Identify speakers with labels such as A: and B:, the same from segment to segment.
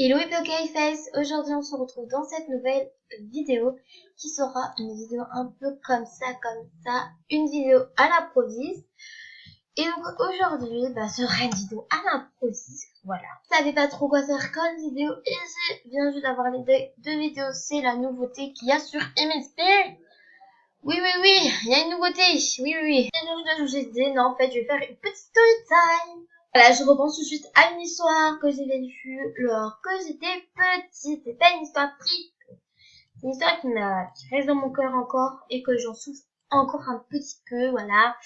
A: Hello Face, aujourd'hui on se retrouve dans cette nouvelle vidéo qui sera une vidéo un peu comme ça, une vidéo à l'improviste. Et donc aujourd'hui, sera une vidéo à l'improviste, voilà. Je savais pas trop quoi faire comme vidéo et je viens juste d'avoir les deux vidéos, c'est la nouveauté qu'il y a sur MSP. Oui, il y a une nouveauté, oui. Et je me suis dit, non, en fait, je vais faire une petite story time. Voilà, je repense tout de suite à une histoire que j'ai vécue lorsque j'étais petite. C'est pas une histoire triste. C'est une histoire qui reste dans mon cœur encore et que j'en souffre encore un petit peu, voilà.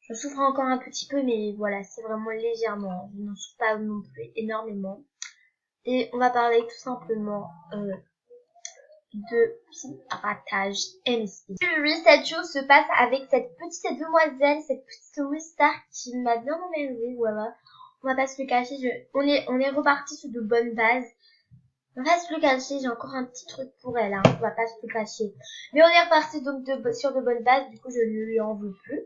A: Je souffre encore un petit peu, mais voilà, c'est vraiment légèrement. Je n'en souffre pas non plus énormément. Et on va parler tout simplement de piratage MSP. Lui, cette chose se passe avec cette petite demoiselle, cette petite Wistar qui m'a bien énervée, voilà. On va pas se le cacher, on est reparti sur de bonnes bases. On va se le cacher, j'ai encore un petit truc pour elle, hein. On va pas se le cacher. Mais on est reparti donc sur de bonnes bases, du coup je ne lui en veux plus.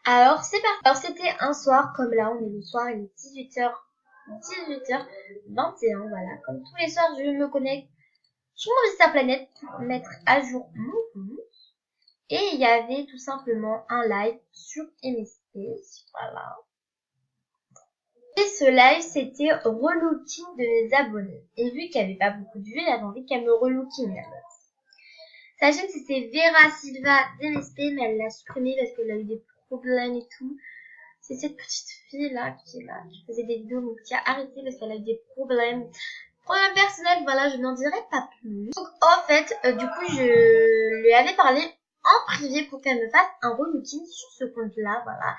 A: Alors c'est parti. Alors c'était un soir, comme là, on est le soir, il est 18h21, voilà. Comme tous les soirs, je me connecte sur mon Vista Planète pour mettre à jour mon compte. Et il y avait tout simplement un live sur MSP, voilà. Et ce live, c'était relooking de mes abonnés. Et vu qu'il n'y avait pas beaucoup de vues, j'avais envie qu'elle me relooking. Sa chaîne, c'était Vera Silva d'MSP, mais elle l'a supprimée parce qu'elle a eu des problèmes et tout. C'est cette petite fille-là qui faisait des vidéos, donc qui a arrêté parce qu'elle a eu des problèmes. Problème personnel, voilà, je n'en dirai pas plus. Donc, en fait, du coup, je lui avais parlé en privé pour qu'elle me fasse un relooking sur ce compte-là, voilà.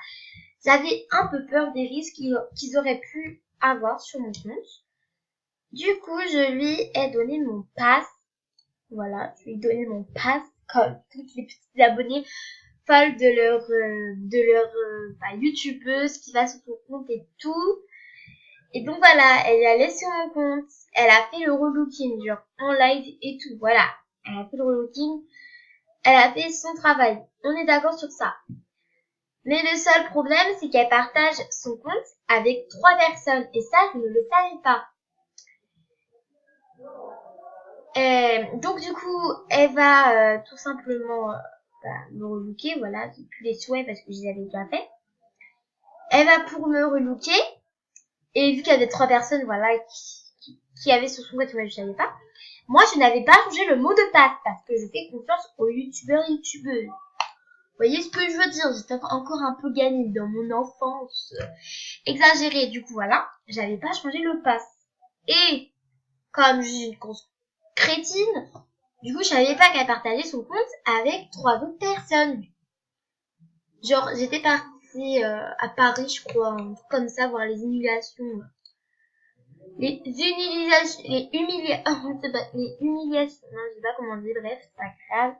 A: J'avais un peu peur des risques qu'ils auraient pu avoir sur mon compte. Du coup, je lui ai donné mon pass. Voilà, je lui ai donné mon pass comme toutes les petites abonnées folles de leur youtubeuse qui va sur son compte et tout. Et donc voilà, elle est allée sur mon compte, elle a fait le relooking, genre en live et tout, voilà. Elle a fait le relooking, elle a fait son travail. On est d'accord sur ça. Mais le seul problème, c'est qu'elle partage son compte avec 3 personnes. Et ça, je ne le savais pas. Donc du coup, elle va tout simplement me relooker, voilà, j'ai plus les souhaits parce que je les avais déjà fait. Elle va pour me relooker. Et vu qu'il y avait 3 personnes, voilà, qui avaient sur son compte, moi je savais pas. Moi, je n'avais pas changé le mot de passe parce que je fais confiance aux youtubeuses. Vous voyez ce que je veux dire? J'étais encore un peu gamine dans mon enfance. Exagérée, du coup, voilà. J'avais pas changé le pass. Et, comme je suis une crétine, du coup, je savais pas qu'elle partageait son compte avec 3 autres personnes. Genre, j'étais partie à Paris, je crois, un truc comme ça, voir les humiliations. Les humiliations, non, je sais pas comment dire, bref, c'est pas grave.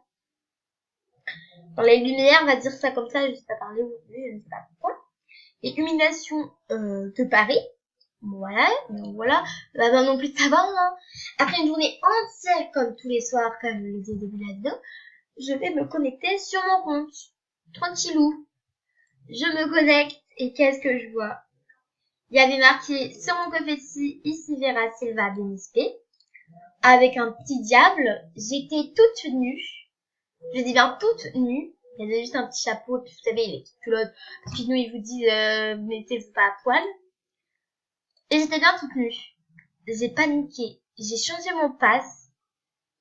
A: Dans les lumières, on va dire ça comme ça, je sais pas parler aujourd'hui, je ne sais pas pourquoi. Les humiliations de Paris. Voilà, donc voilà, pas non plus de savoir, hein. Après une journée entière, comme tous les soirs, comme je l'ai dit au début de la vidéo, je vais me connecter sur mon compte. Tranquillou. Je me connecte, et qu'est-ce que je vois? Il y avait marqué sur mon confetti, ici Vera Silva d'MSP, avec un petit diable. J'étais toute nue. Je dis bien toute nue. Il y avait juste un petit chapeau, et puis vous savez, les petites culottes. Parce que nous, ils vous disent, mettez-vous pas à poil. Et j'étais bien toute nue. J'ai paniqué. J'ai changé mon pass.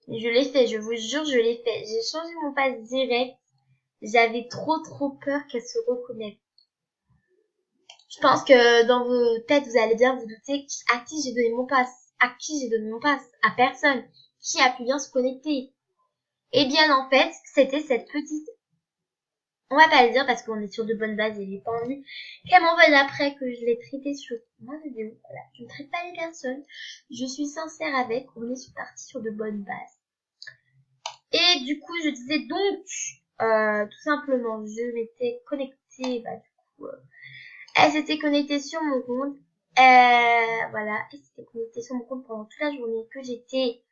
A: Je l'ai fait, je vous jure, je l'ai fait. J'ai changé mon pass direct. J'avais trop peur qu'elle se reconnaisse. Je pense que dans vos têtes, vous allez bien vous douter à qui j'ai donné mon pass. À qui j'ai donné mon pass? À personne. Qui a pu bien se connecter? Eh bien, en fait, c'était cette petite... On va pas le dire parce qu'on est sur de bonnes bases et j'ai pas envie qu'elle m'envoie après que je l'ai traité sur ma vidéo. Voilà. Je ne traite pas les personnes. Je suis sincère avec. On est parti sur de bonnes bases. Et du coup, je disais donc, tout simplement, je m'étais connectée, elle s'était connectée sur mon compte. Voilà, elle s'était connectée sur mon compte pendant toute la journée que j'étais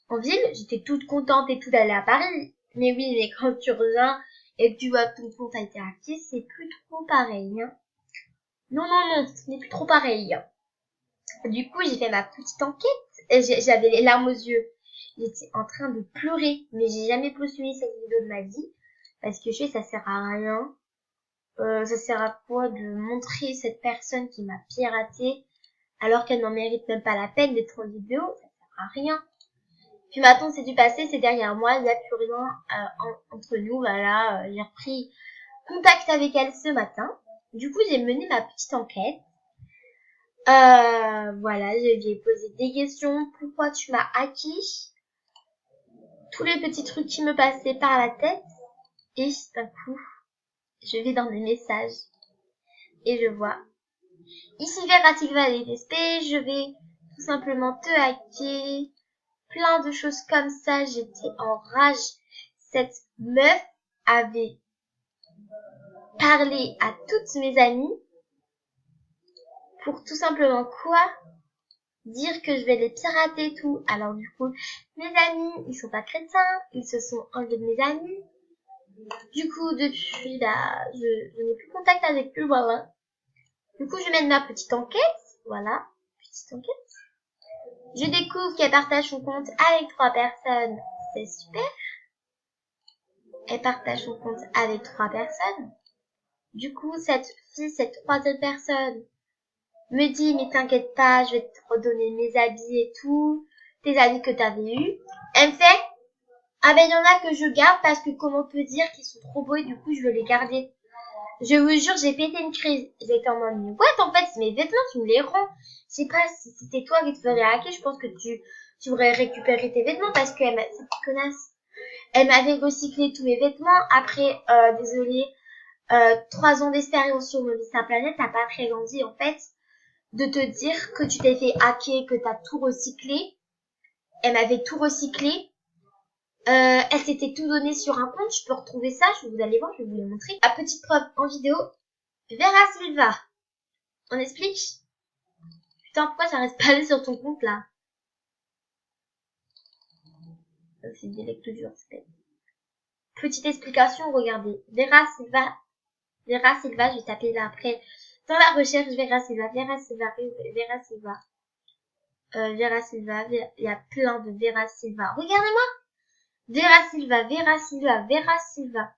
A: en ville. J'étais toute contente et tout d'aller à Paris. Mais oui, mais quand tu reviens et que tu vois que ton compte a été hacké, c'est plus trop pareil, hein. Non, ce n'est plus trop pareil, hein. Du coup, j'ai fait ma petite enquête. Et j'avais les larmes aux yeux. J'étais en train de pleurer. Mais j'ai jamais postulé cette vidéo de ma vie. Parce que je sais, ça sert à rien. Ça sert à quoi de montrer cette personne qui m'a piraté alors qu'elle n'en mérite même pas la peine d'être en vidéo? Ça sert à rien. Puis maintenant, c'est du passé, c'est derrière moi. Il n'y a plus rien entre nous. Voilà, j'ai repris contact avec elle ce matin. Du coup, j'ai mené ma petite enquête. Voilà, je lui ai posé des questions. Pourquoi tu m'as hacké? Tous les petits trucs qui me passaient par la tête. Et d'un coup, je vais dans mes messages. Et je vois. Ici Vera Silva LSP, je vais tout simplement te hacker. Plein de choses comme ça, j'étais en rage. Cette meuf avait parlé à toutes mes amies pour tout simplement quoi? Dire que je vais les pirater et tout. Alors du coup, mes amis, ils sont pas chrétiens, ils se sont enlevés de mes amis. Du coup, depuis, je n'ai plus contact avec eux, voilà. Du coup, je mène ma petite enquête, voilà, petite enquête. Je découvre qu'elle partage son compte avec 3 personnes, c'est super. Elle partage son compte avec 3 personnes. Du coup, cette fille, cette 3e personne, me dit, mais t'inquiète pas, je vais te redonner mes habits et tout, tes habits que t'avais eus. Elle me fait, ah ben il y en a que je garde parce que comment te dire qu'ils sont trop beaux et du coup je veux les garder. Je vous jure, j'ai pété une crise. J'étais en mode, mais what, en fait, c'est mes vêtements, tu me les rends. Je sais pas si c'était toi qui te ferais hacker, je pense que tu aurais récupéré tes vêtements parce qu'elle cette connasse, elle m'avait recyclé tous mes vêtements. Après, désolée, 3 ans d'expérience sur Movistar Planète, t'as pas très grandi, en fait, de te dire que tu t'es fait hacker, que t'as tout recyclé. Elle m'avait tout recyclé. Elle s'était tout donné sur un compte, je peux retrouver ça, vous allez voir, je vais vous le montrer. La petite preuve en vidéo, Vera Silva. On explique? Putain, pourquoi ça reste pas allé sur ton compte là? C'est des lectures dures, c'est petite explication, regardez. Vera Silva, je vais taper là après. Dans la recherche, Vera Silva, Vera Silva, il y a plein de Vera Silva. Regardez-moi! Vera Silva.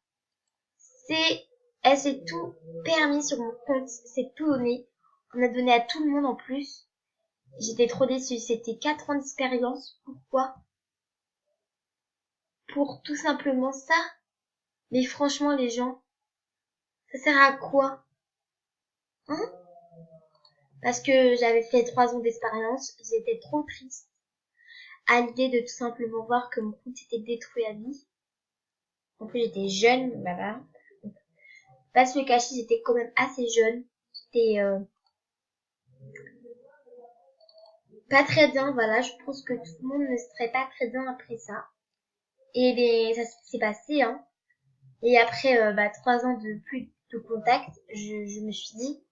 A: Elle s'est tout permis sur mon compte, c'est tout donné. On a donné à tout le monde en plus. J'étais trop déçue, c'était 4 ans d'expérience. Pourquoi? Pour tout simplement ça? Mais franchement, les gens, ça sert à quoi? Hein? Parce que j'avais fait 3 ans d'expérience, j'étais trop triste à l'idée de tout simplement voir que mon compte était détruit à vie. En plus, j'étais jeune, voilà. Pas se le cacher, j'étais quand même assez jeune. J'étais pas très bien, voilà. Je pense que tout le monde ne serait pas très bien après ça. Et ça s'est passé, hein. Et après 3 ans de plus de contact, je me suis dit,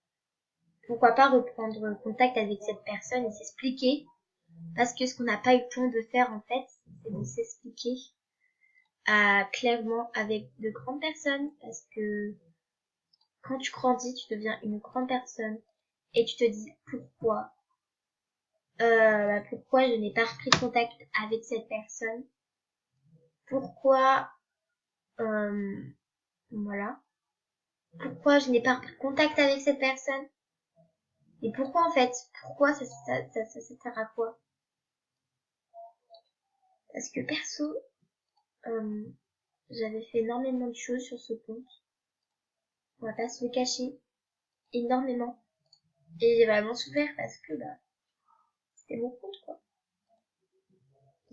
A: pourquoi pas reprendre contact avec cette personne et s'expliquer. Parce que ce qu'on n'a pas eu le temps de faire, en fait, c'est de s'expliquer clairement avec de grandes personnes. Parce que quand tu grandis, tu deviens une grande personne. Et tu te dis, pourquoi je n'ai pas repris contact avec cette personne? Pourquoi, voilà. Pourquoi je n'ai pas repris contact avec cette personne? Et pourquoi en fait? Pourquoi ça sert à quoi? Parce que perso, j'avais fait énormément de choses sur ce compte. On va pas se le cacher. Énormément. Et j'ai vraiment souffert parce que c'était mon compte quoi.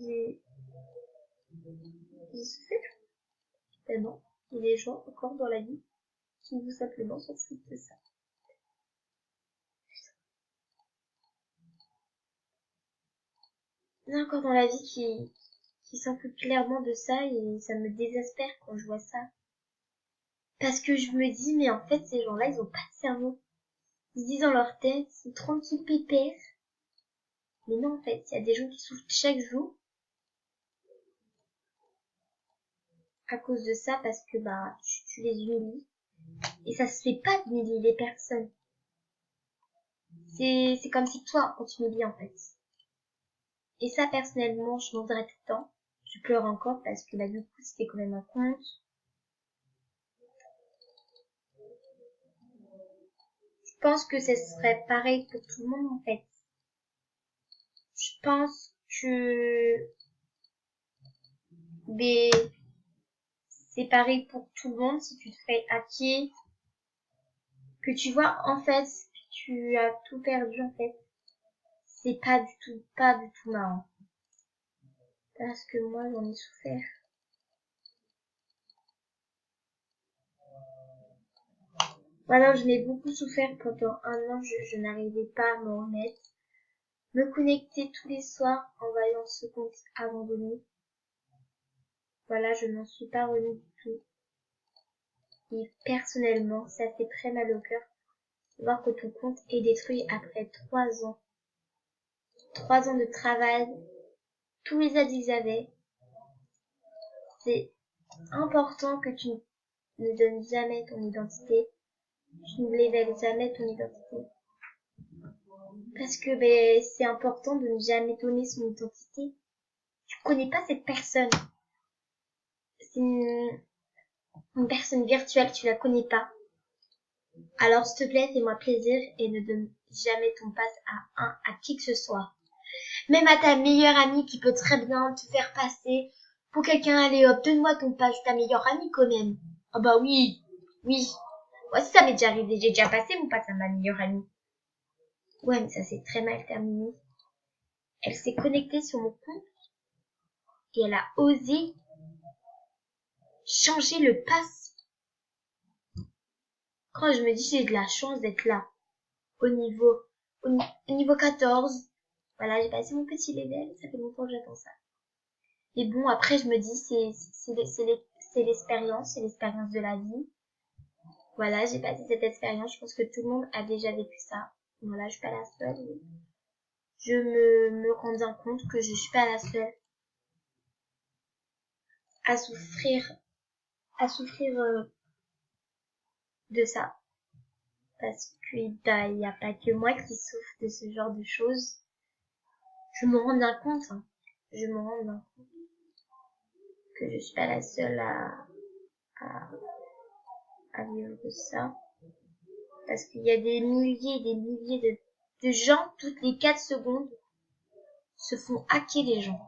A: J'ai souffert tellement. Il y a des gens encore dans la vie qui tout simplement s'en foutent de ça. Il y en a encore dans la vie qui s'en foutent clairement de ça et ça me désespère quand je vois ça. Parce que je me dis, mais en fait, ces gens-là, ils ont pas de cerveau. Ils se disent dans leur tête, c'est tranquille pépère. Mais non, en fait, il y a des gens qui souffrent chaque jour à cause de ça parce que tu les humilies. Et ça se fait pas d'humilier les personnes. C'est comme si toi, quand tu m'oublies en fait. Et ça, personnellement, je m'en voudrais tout le temps. Je pleure encore parce que, bah, du coup, c'était quand même un compte. Je pense que ce serait pareil pour tout le monde, en fait. Je pense que, mais, c'est pareil pour tout le monde si tu te fais hacker, que tu vois, en fait, que tu as tout perdu, en fait. C'est pas du tout marrant. Parce que moi, j'en ai souffert. Voilà, je n'ai beaucoup souffert pendant un an, je n'arrivais pas à me remettre. Me connecter tous les soirs en voyant ce compte abandonné. Voilà, je n'en suis pas remise du tout. Et personnellement, ça fait très mal au cœur de voir que ton compte est détruit après 3 ans. 3 ans de travail, tous les avis que j'avais. C'est important que tu ne donnes jamais ton identité. Tu ne révèles jamais ton identité. Parce que ben, c'est important de ne jamais donner son identité. Tu connais pas cette personne. C'est une personne virtuelle, tu la connais pas. Alors s'il te plaît, fais-moi plaisir et ne donne jamais ton passe à qui que ce soit. Même à ta meilleure amie qui peut très bien te faire passer pour quelqu'un, allez hop, donne-moi ton passe, ta meilleure amie quand même. Ah bah oui, oui. Ouais, ça m'est déjà arrivé, j'ai déjà passé mon passe à ma meilleure amie. Ouais, mais ça s'est très mal terminé. Elle s'est connectée sur mon compte et elle a osé changer le pass. Quand je me dis j'ai de la chance d'être là, au niveau, au niveau 14, voilà, j'ai passé mon petit level, ça fait longtemps que j'attends ça. Et bon, après, je me dis, c'est l'expérience de la vie. Voilà, j'ai passé cette expérience, je pense que tout le monde a déjà vécu ça. Voilà, je suis pas la seule. Je me rends bien compte que je suis pas la seule à souffrir, de ça. Parce qu'il n'y a pas que moi qui souffre de ce genre de choses. Je me rends bien compte, hein. Je me rends bien compte que je suis pas la seule à, à vivre de ça. Parce qu'il y a des milliers et des milliers de gens, toutes les 4 secondes, se font hacker les gens.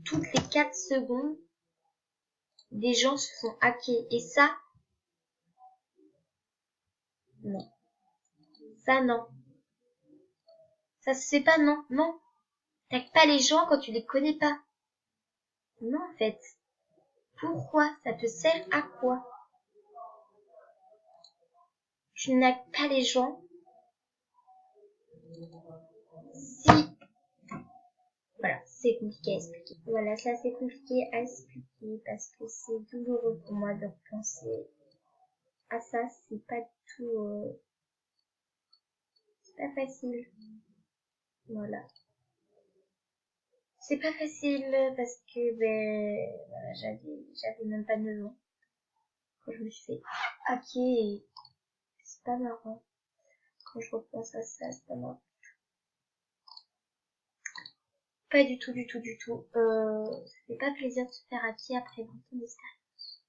A: Toutes les 4 secondes, des gens se font hacker. Et ça, non. Ça, non. Ça se fait pas, non. Non. T'hackes pas les gens quand tu les connais pas. Non, en fait. Pourquoi? Ça te sert à quoi? Tu n'hackes pas les gens si... Voilà, c'est compliqué à expliquer. Voilà, ça c'est compliqué à expliquer parce que c'est douloureux pour moi de repenser à ça. C'est pas du tout... c'est pas facile. Voilà. C'est pas facile parce que ben voilà, j'avais même pas 9 ans quand je me suis fait hacker et c'est pas marrant. Quand je repense à ça, c'est pas marrant. Pas du tout, du tout, du tout. Ça fait pas plaisir de se faire hacker après 20 ans d'expérience.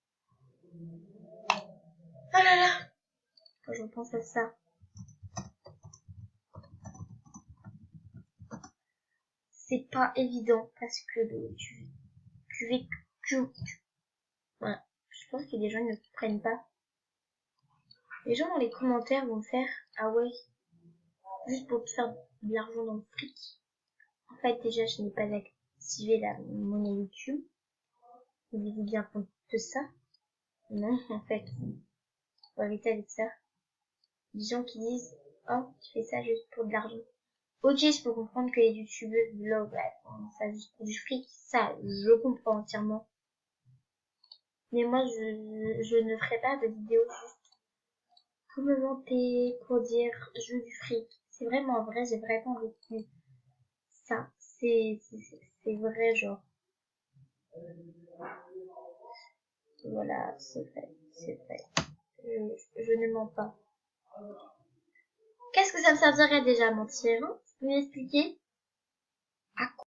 A: Oh là là! Quand je repense à ça. C'est pas évident parce que tu voilà. Je pense que les gens ne comprennent pas. Les gens dans les commentaires vont faire, ah ouais, juste pour te faire de l'argent dans le fric. En fait, déjà, je n'ai pas activé la monnaie YouTube. Vous bien compte de ça? Non, en fait, faut arrêter avec ça. Les gens qui disent, oh, tu fais ça juste pour de l'argent. Ok, je peux comprendre que les youtubeuses vlog, ouais, ça juste pour du fric, ça, je comprends entièrement. Mais moi, je ne ferai pas de vidéo juste pour me vanter, pour dire, je veux du fric. C'est vraiment vrai, j'ai vraiment vécu ça. C'est vrai, genre. Voilà, c'est vrai, c'est vrai. Je ne mens pas. Qu'est-ce que ça me servirait déjà à mentir, hein? Vous m'expliquez?